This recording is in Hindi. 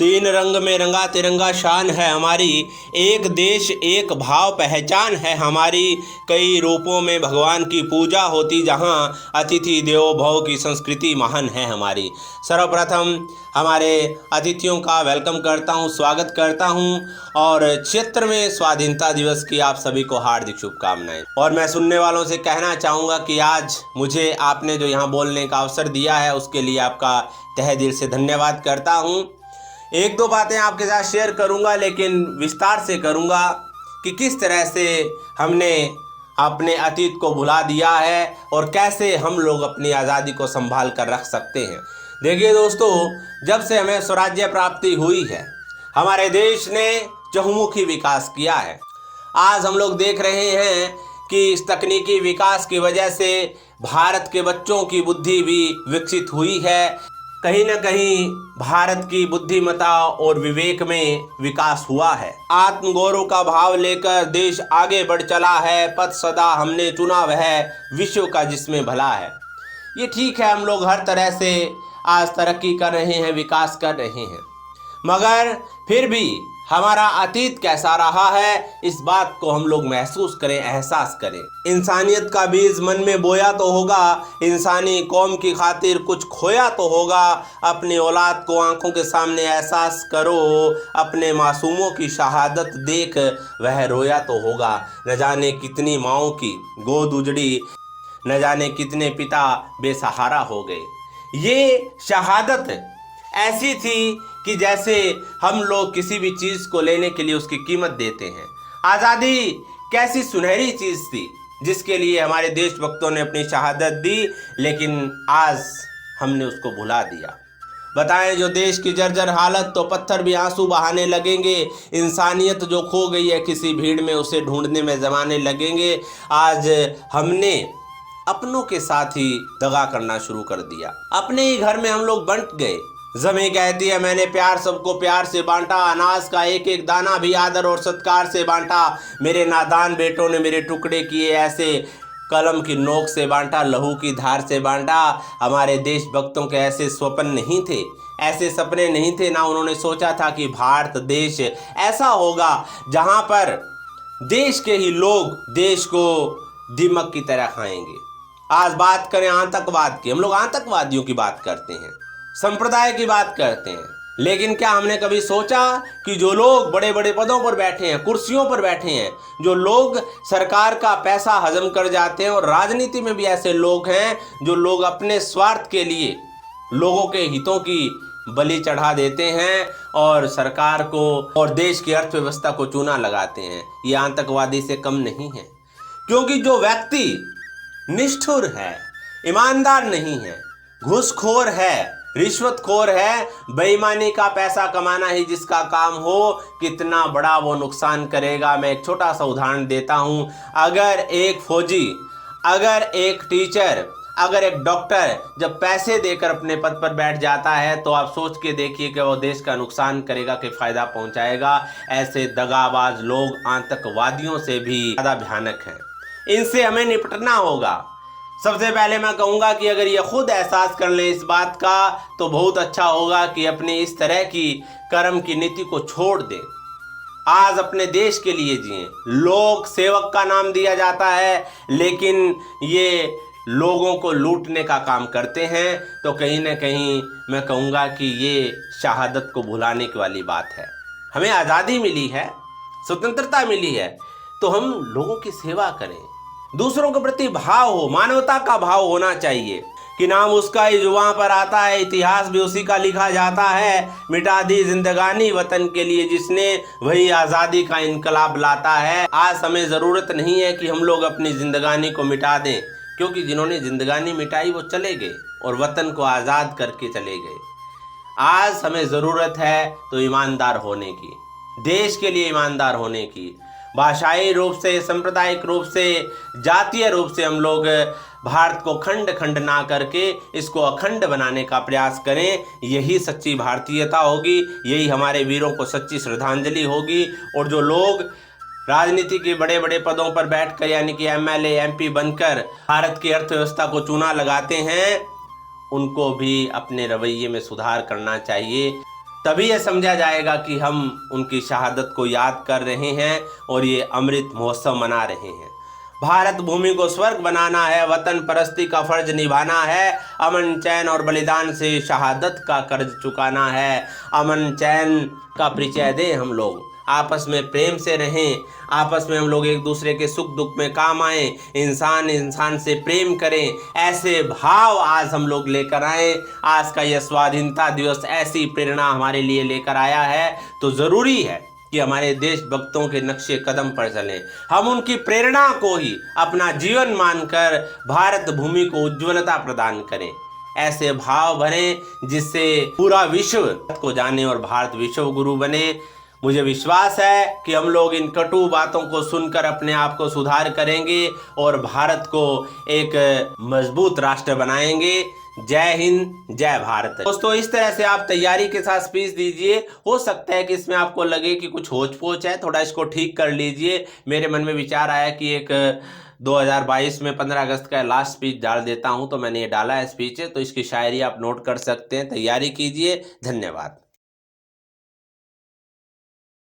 तीन रंग में रंगा तिरंगा शान है हमारी, एक देश एक भाव पहचान है हमारी। कई रूपों में भगवान की पूजा होती जहाँ, अतिथि देवो भव की संस्कृति महान है हमारी। सर्वप्रथम हमारे अतिथियों का वेलकम करता हूँ, स्वागत करता हूँ और 76वें स्वाधीनता दिवस की आप सभी को हार्दिक शुभकामनाएं। और मैं सुनने वालों से कहना चाहूँगा कि आज मुझे आपने जो यहाँ बोलने का अवसर दिया है उसके लिए आपका तहे दिल से धन्यवाद करता हूँ। एक दो बातें आपके साथ शेयर करूंगा, लेकिन विस्तार से करूंगा कि किस तरह से हमने अपने अतीत को भुला दिया है और कैसे हम लोग अपनी आज़ादी को संभाल कर रख सकते हैं। देखिए दोस्तों, जब से हमें स्वराज्य प्राप्ति हुई है हमारे देश ने चहुमुखी विकास किया है। आज हम लोग देख रहे हैं कि इस तकनीकी विकास की वजह से भारत के बच्चों की बुद्धि भी विकसित हुई है। कहीं न कहीं भारत की बुद्धिमत्ता और विवेक में विकास हुआ है। आत्मगौरव का भाव लेकर देश आगे बढ़ चला है। पथ सदा हमने चुना वह विश्व का जिसमें भला है। ये ठीक है, हम लोग हर तरह से आज तरक्की कर रहे हैं, विकास कर रहे हैं, मगर फिर भी हमारा अतीत कैसा रहा है इस बात को हम लोग महसूस करें, एहसास करें। इंसानियत का बीज मन में बोया तो होगा, इंसानी कौम की खातिर कुछ खोया तो होगा। अपनी औलाद को आंखों के सामने एहसास करो, अपने मासूमों की शहादत देख वह रोया तो होगा। न जाने कितनी माँओं की गोद उजड़ी, न जाने कितने पिता बेसहारा हो गए। ये शहादत ऐसी थी कि जैसे हम लोग किसी भी चीज़ को लेने के लिए उसकी कीमत देते हैं। आज़ादी कैसी सुनहरी चीज़ थी जिसके लिए हमारे देशभक्तों ने अपनी शहादत दी, लेकिन आज हमने उसको भुला दिया। बताएं, जो देश की जर्जर हालत तो पत्थर भी आंसू बहाने लगेंगे। इंसानियत जो खो गई है किसी भीड़ में उसे ढूंढने में ज़माने लगेंगे। आज हमने अपनों के साथ ही दगा करना शुरू कर दिया। अपने ही घर में हम लोग बंट गए। ज़मीं कहती है मैंने प्यार सबको प्यार से बांटा, अनाज का एक एक दाना भी आदर और सत्कार से बांटा। मेरे नादान बेटों ने मेरे टुकड़े किए ऐसे, कलम की नोक से बांटा, लहू की धार से बांटा। हमारे देशभक्तों के ऐसे स्वप्न नहीं थे, ऐसे सपने नहीं थे, ना उन्होंने सोचा था कि भारत देश ऐसा होगा जहाँ पर देश के ही लोग देश को दीमक की तरह खाएंगे। आज बात करें आतंकवाद की, हम लोग आतंकवादियों की बात करते हैं, संप्रदाय की बात करते हैं, लेकिन क्या हमने कभी सोचा कि जो लोग बड़े बड़े पदों पर बैठे हैं, कुर्सियों पर बैठे हैं, जो लोग सरकार का पैसा हजम कर जाते हैं, और राजनीति में भी ऐसे लोग हैं जो लोग अपने स्वार्थ के लिए लोगों के हितों की बलि चढ़ा देते हैं और सरकार को और देश की अर्थव्यवस्था को चूना लगाते हैं। ये आतंकवादी से कम नहीं है, क्योंकि जो व्यक्ति निष्ठुर है, ईमानदार नहीं है, घूसखोर है, रिश्वतखोर है, बेईमानी का पैसा कमाना ही जिसका काम हो, कितना बड़ा वो नुकसान करेगा। मैं एक छोटा सा उदाहरण देता हूँ। अगर एक फौजी, अगर एक टीचर, अगर एक डॉक्टर जब पैसे देकर अपने पद पर बैठ जाता है तो आप सोच के देखिए कि वो देश का नुकसान करेगा कि फ़ायदा पहुँचाएगा। ऐसे दगाबाज लोग आतंकवादियों से भी ज़्यादा भयानक हैं। इनसे हमें निपटना होगा। सबसे पहले मैं कहूँगा कि अगर ये खुद एहसास कर ले इस बात का तो बहुत अच्छा होगा कि अपनी इस तरह की कर्म की नीति को छोड़ दें। आज अपने देश के लिए जिएं। लोक सेवक का नाम दिया जाता है, लेकिन ये लोगों को लूटने का काम करते हैं। तो कहीं ना कहीं मैं कहूँगा कि ये शहादत को भुलाने की वाली बात है। हमें आज़ादी मिली है, स्वतंत्रता मिली है, तो हम लोगों की सेवा करें, दूसरों के प्रति भाव हो, मानवता का भाव होना चाहिए कि नाम उसका ही जुबां पर आता है, इतिहास भी उसी का लिखा जाता है। मिटा दी जिंदगानी वतन के लिए जिसने, वही आज़ादी का इनकलाब लाता है। आज हमें ज़रूरत नहीं है कि हम लोग अपनी जिंदगानी को मिटा दें, क्योंकि जिन्होंने जिंदगानी मिटाई वो चले गए और वतन को आज़ाद करके चले गए। आज हमें ज़रूरत है तो ईमानदार होने की, देश के लिए ईमानदार होने की। भाषाई रूप से, सांप्रदायिक रूप से, जातीय रूप से हम लोग भारत को खंड खंड ना करके इसको अखंड बनाने का प्रयास करें। यही सच्ची भारतीयता होगी, यही हमारे वीरों को सच्ची श्रद्धांजलि होगी। और जो लोग राजनीति के बड़े बड़े पदों पर बैठकर यानी कि एमएलए, एमपी बनकर भारत की अर्थव्यवस्था को चूना लगाते हैं, उनको भी अपने रवैये में सुधार करना चाहिए। तभी यह समझा जाएगा कि हम उनकी शहादत को याद कर रहे हैं और ये अमृत महोत्सव मना रहे हैं। भारत भूमि को स्वर्ग बनाना है, वतन परस्ती का फर्ज निभाना है, अमन चैन और बलिदान से शहादत का कर्ज चुकाना है। अमन चैन का परिचय दें हम लोग, आपस में प्रेम से रहें, आपस में हम लोग एक दूसरे के सुख दुख में काम आए, इंसान इंसान से प्रेम करें, ऐसे भाव आज हम लोग लेकर आए। आज का यह स्वाधीनता दिवस ऐसी प्रेरणा हमारे लिए लेकर आया है, तो ज़रूरी है कि हमारे देशभक्तों के नक्शे कदम पर चलें। हम उनकी प्रेरणा को ही अपना जीवन मानकर भारत भूमि को उज्ज्वलता प्रदान करें। ऐसे भाव भरें जिससे पूरा विश्व को जाने और भारत विश्व गुरु बने। मुझे विश्वास है कि हम लोग इन कटु बातों को सुनकर अपने आप को सुधार करेंगे और भारत को एक मजबूत राष्ट्र बनाएंगे। जय हिंद, जय भारत। दोस्तों, इस तरह से आप तैयारी के साथ स्पीच दीजिए। हो सकता है कि इसमें आपको लगे कि कुछ होच पोच है, थोड़ा इसको ठीक कर लीजिए। मेरे मन में विचार आया कि एक 2022 में 15 अगस्त का लास्ट स्पीच डाल देता हूं, तो मैंने ये डाला है स्पीच है, तो इसकी शायरी आप नोट कर सकते हैं। तैयारी कीजिए। धन्यवाद।